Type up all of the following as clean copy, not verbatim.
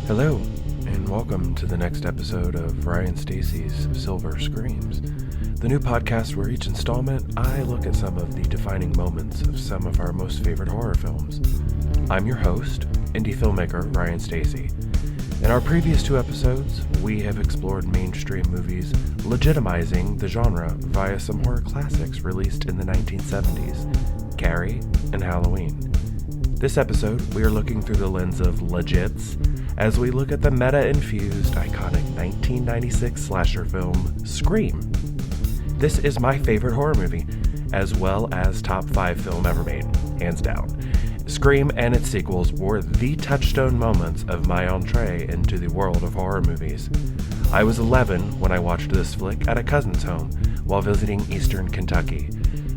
Hello, and welcome to the next episode of Ryan Stacy's Silver Screams, the new podcast where each installment I look at some of the defining moments of some of our most favorite horror films. I'm your host, indie filmmaker Ryan Stacy. In our previous two episodes, we have explored mainstream movies legitimizing the genre via some horror classics released in the 1970s, Carrie and Halloween. This episode, we are looking through the lens of legits as we look at the meta-infused, iconic 1996 slasher film, Scream. This is my favorite horror movie, as well as top 5 film ever made, hands down. Scream and its sequels were the touchstone moments of my entree into the world of horror movies. I was 11 when I watched this flick at a cousin's home while visiting eastern Kentucky.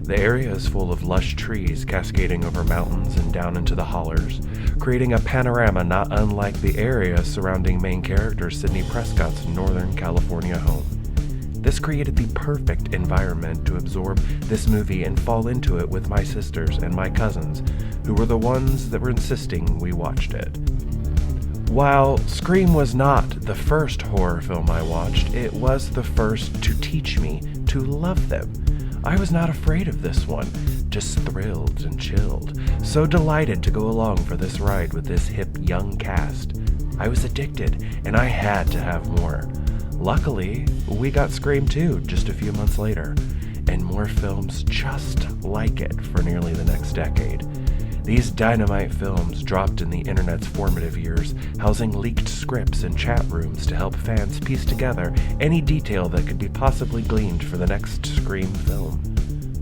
The area is full of lush trees cascading over mountains and down into the hollers, creating a panorama not unlike the area surrounding main character Sidney Prescott's Northern California home. This created the perfect environment to absorb this movie and fall into it with my sisters and my cousins, who were the ones that were insisting we watched it. While Scream was not the first horror film I watched, it was the first to teach me to love them. I was not afraid of this one, just thrilled and chilled, so delighted to go along for this ride with this hip young cast. I was addicted, and I had to have more. Luckily, we got Scream 2 just a few months later, and more films just like it for nearly the next decade. These dynamite films dropped in the internet's formative years, housing leaked scripts and chat rooms to help fans piece together any detail that could be possibly gleaned for the next Scream film.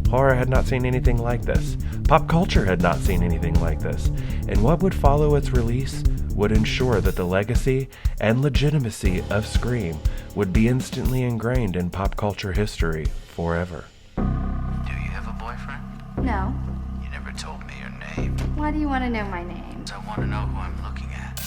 Horror had not seen anything like this. Pop culture had not seen anything like this. And what would follow its release would ensure that the legacy and legitimacy of Scream would be instantly ingrained in pop culture history forever. Do you have a boyfriend? No. You never told me your name. Why do you want to know my name? I want to know who I'm looking at.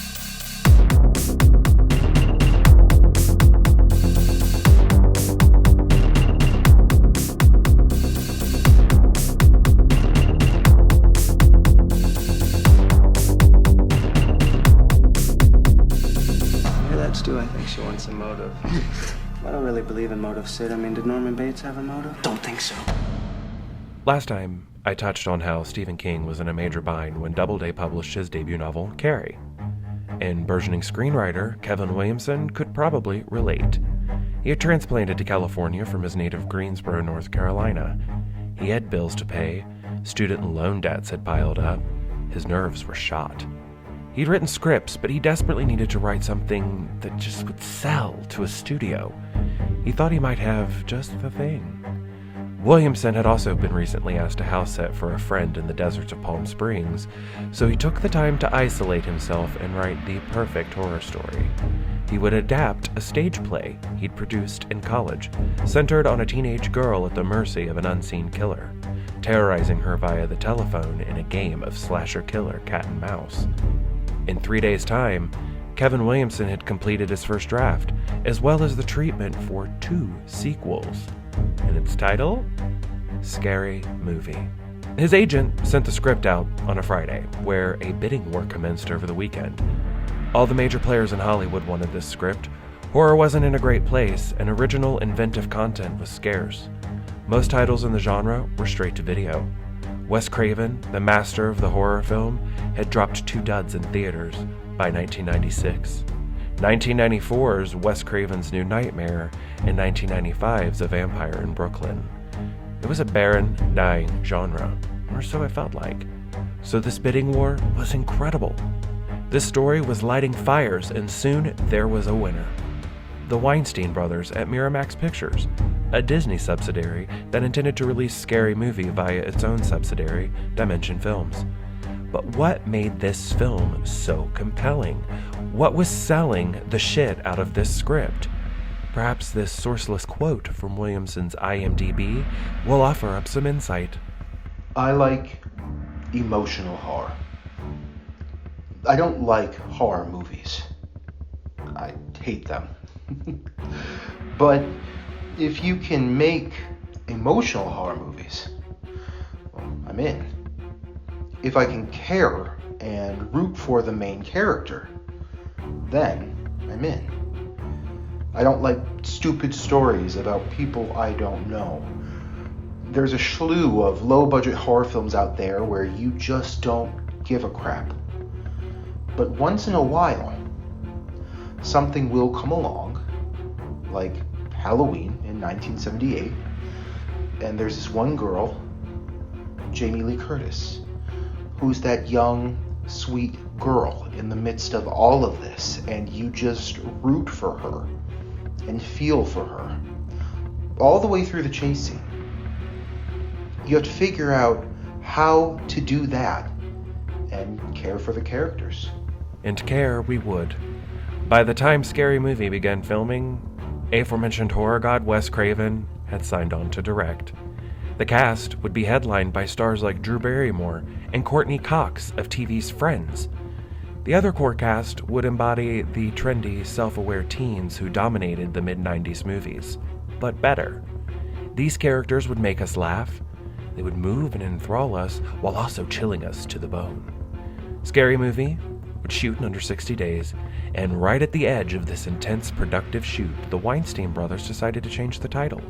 I think she wants a motive. I don't really believe in motive, Sid. I mean, did Norman Bates have a motive? Don't think so. Last time, I touched on how Stephen King was in a major bind when Doubleday published his debut novel, Carrie. And burgeoning screenwriter Kevin Williamson could probably relate. He had transplanted to California from his native Greensboro, North Carolina. He had bills to pay, student loan debts had piled up, his nerves were shot. He'd written scripts, but he desperately needed to write something that just would sell to a studio. He thought he might have just the thing. Williamson had also been recently asked to house set for a friend in the deserts of Palm Springs, so he took the time to isolate himself and write the perfect horror story. He would adapt a stage play he'd produced in college, centered on a teenage girl at the mercy of an unseen killer, terrorizing her via the telephone in a game of slasher killer cat and mouse. In 3 days' time, Kevin Williamson had completed his first draft, as well as the treatment for 2 sequels. And its title? Scary Movie. His agent sent the script out on a Friday, where a bidding war commenced over the weekend. All the major players in Hollywood wanted this script. Horror wasn't in a great place, and original, inventive content was scarce. Most titles in the genre were straight to video. Wes Craven, the master of the horror film, had dropped 2 duds in theaters by 1996. 1994's Wes Craven's New Nightmare, and 1995's A Vampire in Brooklyn. It was a barren, dying genre, or so it felt like. So this bidding war was incredible. This story was lighting fires, and soon there was a winner. The Weinstein brothers at Miramax Pictures, a Disney subsidiary that intended to release Scary Movie via its own subsidiary, Dimension Films. But what made this film so compelling? What was selling the shit out of this script? Perhaps this sourceless quote from Williamson's IMDb will offer up some insight. I like emotional horror. I don't like horror movies. I hate them. But if you can make emotional horror movies, well, I'm in. If I can care and root for the main character, then I'm in. I don't like stupid stories about people I don't know. There's a slew of low-budget horror films out there where you just don't give a crap. But once in a while, something will come along, like Halloween in 1978, and there's this one girl, Jamie Lee Curtis, who's that young, sweet girl in the midst of all of this, and you just root for her and feel for her all the way through the chase scene. You have to figure out how to do that and care for the characters. And care we would. By the time Scary Movie began filming, aforementioned horror god Wes Craven had signed on to direct. The cast would be headlined by stars like Drew Barrymore and Courtney Cox of TV's Friends. The other core cast would embody the trendy, self-aware teens who dominated the mid-90s movies, but better. These characters would make us laugh. They would move and enthrall us while also chilling us to the bone. Scary Movie would shoot in under 60 days, and right at the edge of this intense, productive shoot, the Weinstein brothers decided to change the title.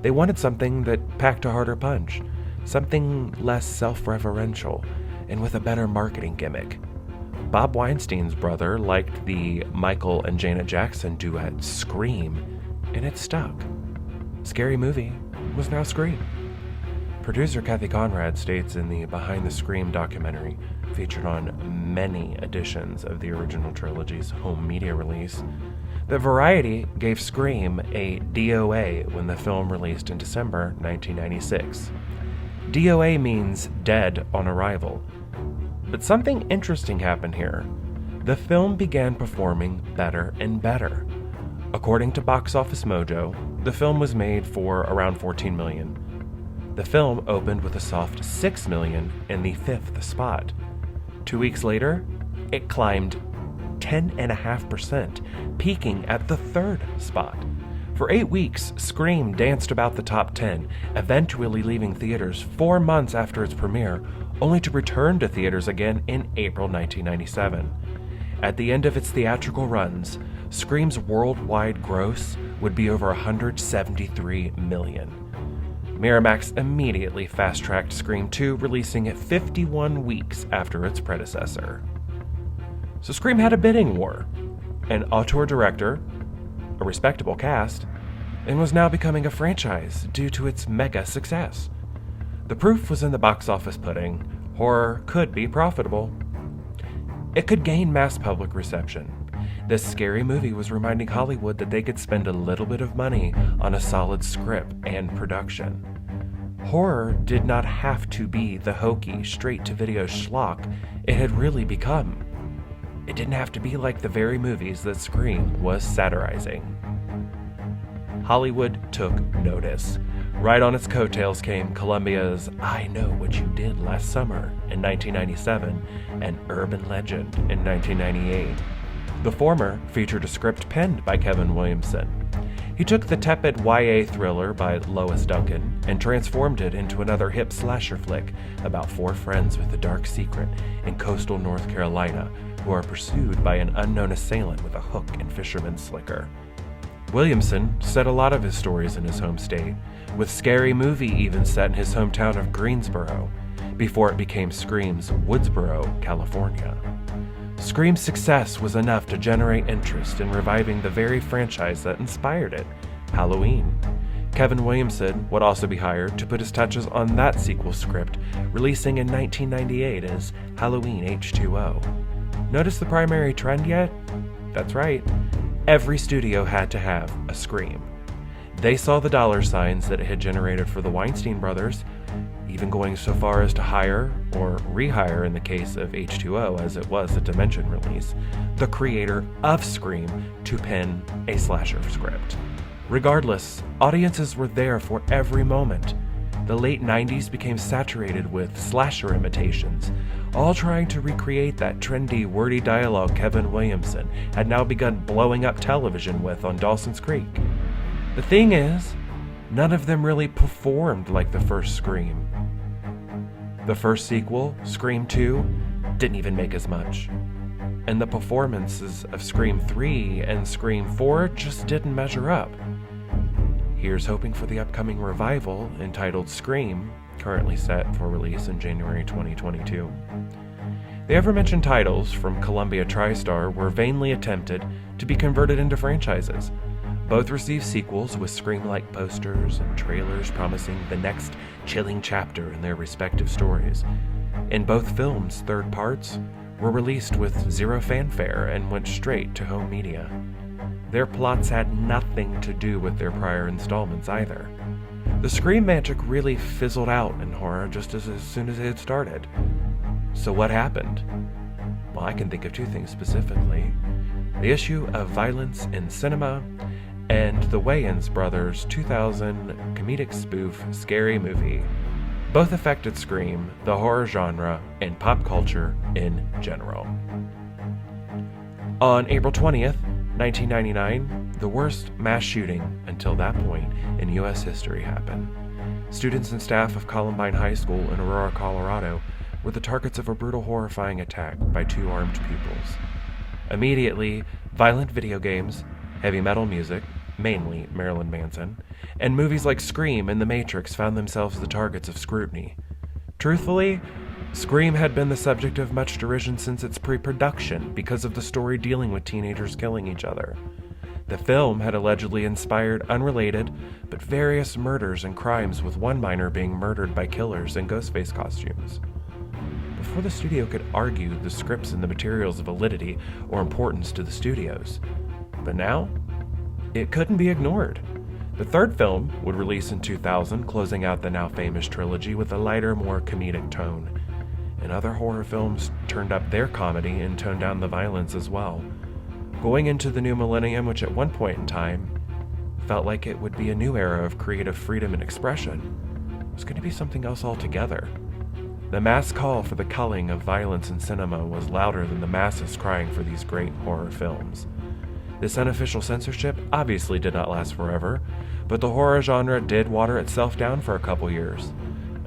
They wanted something that packed a harder punch, something less self-referential, and with a better marketing gimmick. Bob Weinstein's brother liked the Michael and Janet Jackson duet Scream, and it stuck. Scary Movie was now Scream. Producer Kathy Conrad states in the Behind the Scream documentary, featured on many editions of the original trilogy's home media release, that Variety gave Scream a DOA when the film released in December 1996. DOA means dead on arrival. But something interesting happened here. The film began performing better and better. According to Box Office Mojo, the film was made for around $14 million. The film opened with a soft $6 million in the 5th spot. 2 weeks later, it climbed 10.5%, peaking at the 3rd spot. For 8 weeks, Scream danced about the top 10, eventually leaving theaters 4 months after its premiere, only to return to theaters again in April 1997. At the end of its theatrical runs, Scream's worldwide gross would be over $173 million. Miramax immediately fast-tracked Scream 2, releasing it 51 weeks after its predecessor. So Scream had a bidding war, an auteur director, a respectable cast, and was now becoming a franchise due to its mega success. The proof was in the box office pudding. Horror could be profitable. It could gain mass public reception. This Scary Movie was reminding Hollywood that they could spend a little bit of money on a solid script and production. Horror did not have to be the hokey, straight-to-video schlock it had really become. It didn't have to be like the very movies that Scream was satirizing. Hollywood took notice. Right on its coattails came Columbia's I Know What You Did Last Summer in 1997 and Urban Legend in 1998. The former featured a script penned by Kevin Williamson. He took the tepid YA thriller by Lois Duncan and transformed it into another hip slasher flick about 4 friends with a dark secret in coastal North Carolina who are pursued by an unknown assailant with a hook and fisherman's slicker. Williamson set a lot of his stories in his home state, with Scary Movie even set in his hometown of Greensboro, before it became Scream's Woodsboro, California. Scream's success was enough to generate interest in reviving the very franchise that inspired it, Halloween. Kevin Williamson would also be hired to put his touches on that sequel script, releasing in 1998 as Halloween H2O. Notice the primary trend yet? That's right. Every studio had to have a Scream. They saw the dollar signs that it had generated for the Weinstein brothers, even going so far as to hire, or rehire in the case of H2O as it was a Dimension release, the creator of Scream to pen a slasher script. Regardless, audiences were there for every moment. The late 90s became saturated with slasher imitations, all trying to recreate that trendy, wordy dialogue Kevin Williamson had now begun blowing up television with on Dawson's Creek. The thing is, none of them really performed like the first Scream. The first sequel, Scream 2, didn't even make as much. and the performances of Scream 3 and Scream 4 just didn't measure up. Here's hoping for the upcoming revival entitled Scream, currently set for release in January 2022. The aforementioned titles from Columbia TriStar were vainly attempted to be converted into franchises. Both received sequels with Scream-like posters and trailers promising the next chilling chapter in their respective stories. In both films, third parts were released with zero fanfare and went straight to home media. Their plots had nothing to do with their prior installments either. The Scream magic really fizzled out in horror just as soon as it had started. So what happened? Well, I can think of two things specifically. The issue of violence in cinema and the Wayans brothers' 2000 comedic spoof Scary Movie. Both affected Scream, the horror genre, and pop culture in general. On April 20th, 1999, the worst mass shooting until that point in U.S. history happened. Students and staff of Columbine High School in Aurora, Colorado, were the targets of a brutal, horrifying attack by two armed pupils. Immediately, violent video games, heavy metal music, mainly Marilyn Manson, and movies like Scream and The Matrix found themselves the targets of scrutiny. Truthfully, Scream had been the subject of much derision since its pre-production because of the story dealing with teenagers killing each other. The film had allegedly inspired unrelated but various murders and crimes, with one minor being murdered by killers in Ghostface costumes. Before the studio could argue the scripts and the material's validity or importance to the studios. But now, it couldn't be ignored. The third film would release in 2000, closing out the now famous trilogy with a lighter, more comedic tone. And other horror films turned up their comedy and toned down the violence as well. Going into the new millennium, which at one point in time felt like it would be a new era of creative freedom and expression, was going to be something else altogether. The mass call for the culling of violence in cinema was louder than the masses crying for these great horror films. This unofficial censorship obviously did not last forever, but the horror genre did water itself down for a couple years,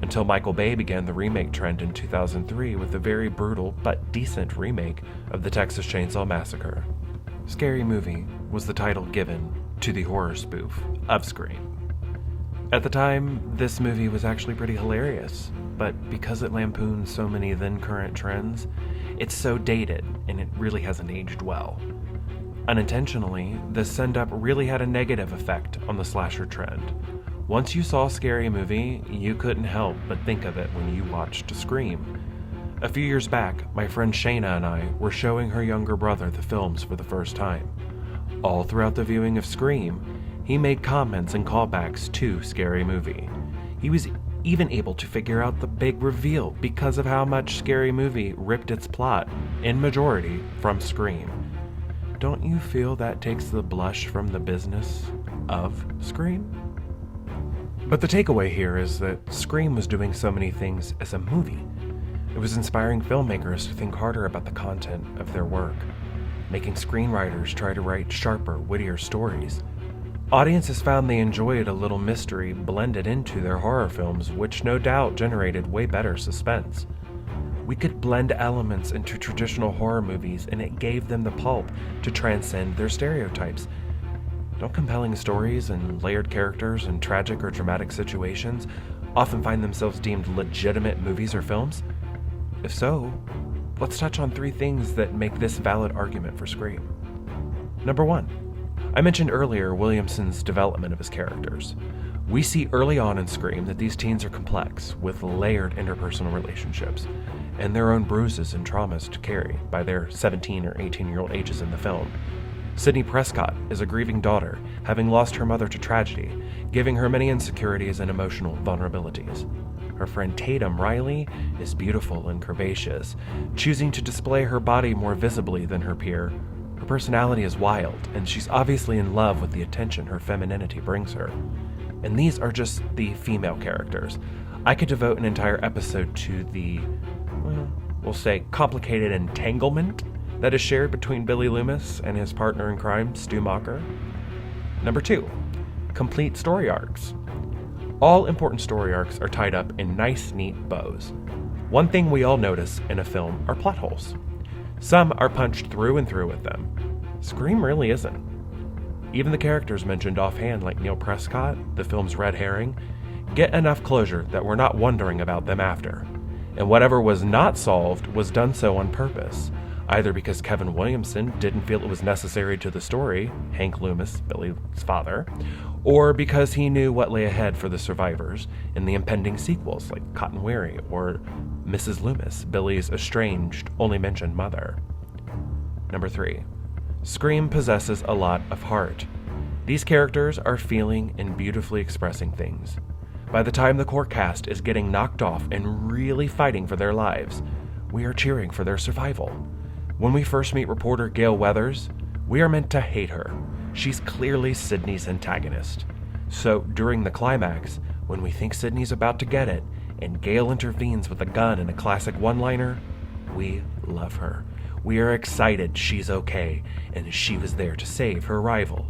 until Michael Bay began the remake trend in 2003 with a very brutal but decent remake of the Texas Chainsaw Massacre. Scary Movie was the title given to the horror spoof of Scream. At the time, this movie was actually pretty hilarious, but because it lampoons so many then-current trends, it's so dated and it really hasn't aged well. Unintentionally, the send-up really had a negative effect on the slasher trend. Once you saw Scary Movie, you couldn't help but think of it when you watched Scream. A few years back, my friend Shayna and I were showing her younger brother the films for the first time. All throughout the viewing of Scream, he made comments and callbacks to Scary Movie. He was even able to figure out the big reveal because of how much Scary Movie ripped its plot, in majority, from Scream. Don't you feel that takes the blush from the business of Scream? But the takeaway here is that Scream was doing so many things as a movie. It was inspiring filmmakers to think harder about the content of their work, making screenwriters try to write sharper, wittier stories. Audiences found they enjoyed a little mystery blended into their horror films, which no doubt generated way better suspense. We could blend elements into traditional horror movies, and it gave them the pulp to transcend their stereotypes. Don't compelling stories and layered characters and tragic or dramatic situations often find themselves deemed legitimate movies or films? If so, let's touch on 3 things that make this valid argument for Scream. Number 1. I mentioned earlier Williamson's development of his characters. We see early on in Scream that these teens are complex, with layered interpersonal relationships, and their own bruises and traumas to carry by their 17 or 18-year-old ages in the film. Sydney Prescott is a grieving daughter, having lost her mother to tragedy, giving her many insecurities and emotional vulnerabilities. Her friend Tatum Riley is beautiful and curvaceous, choosing to display her body more visibly than her peer. Her personality is wild, and she's obviously in love with the attention her femininity brings her. And these are just the female characters. I could devote an entire episode to the, we'll say, complicated entanglement that is shared between Billy Loomis and his partner in crime, Stu Macher. Number 2, complete story arcs. All important story arcs are tied up in nice, neat bows. One thing we all notice in a film are plot holes. Some are punched through and through with them. Scream really isn't. Even the characters mentioned offhand, like Neil Prescott, the film's red herring, get enough closure that we're not wondering about them after. And whatever was not solved was done so on purpose, either because Kevin Williamson didn't feel it was necessary to the story, Hank Loomis, Billy's father, or because he knew what lay ahead for the survivors in the impending sequels like Cotton Weary or Mrs. Loomis, Billy's estranged, only mentioned mother. Number 3. Scream possesses a lot of heart. These characters are feeling and beautifully expressing things. By the time the core cast is getting knocked off and really fighting for their lives, we are cheering for their survival. When we first meet reporter Gail Weathers, we are meant to hate her. She's clearly Sydney's antagonist. So during the climax, when we think Sydney's about to get it, and Gail intervenes with a gun and a classic one-liner, we love her. We are excited she's okay, and she was there to save her rival.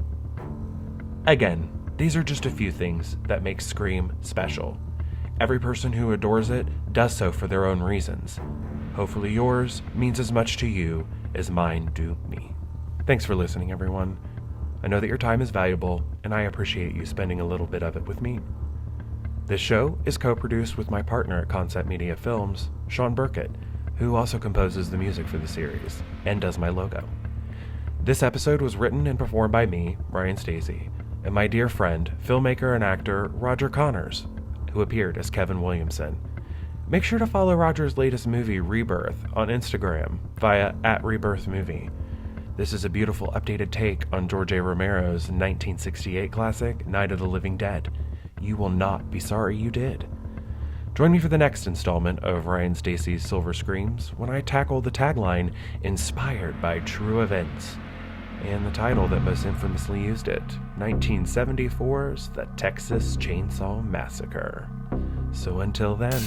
Again, these are just a few things that make Scream special. Every person who adores it does so for their own reasons. Hopefully yours means as much to you as mine do me. Thanks for listening, everyone. I know that your time is valuable, and I appreciate you spending a little bit of it with me. This show is co-produced with my partner at Concept Media Films, Sean Burkett, who also composes the music for the series and does my logo. This episode was written and performed by me, Ryan Stacy, and my dear friend, filmmaker and actor Roger Connors, who appeared as Kevin Williamson. Make sure to follow Roger's latest movie, Rebirth, on Instagram via @RebirthMovie. This is a beautiful updated take on George A. Romero's 1968 classic, Night of the Living Dead. You will not be sorry you did. Join me for the next installment of Ryan Stacy's Silver Screams when I tackle the tagline, inspired by true events, and the title that most infamously used it, 1974's The Texas Chainsaw Massacre. So until then...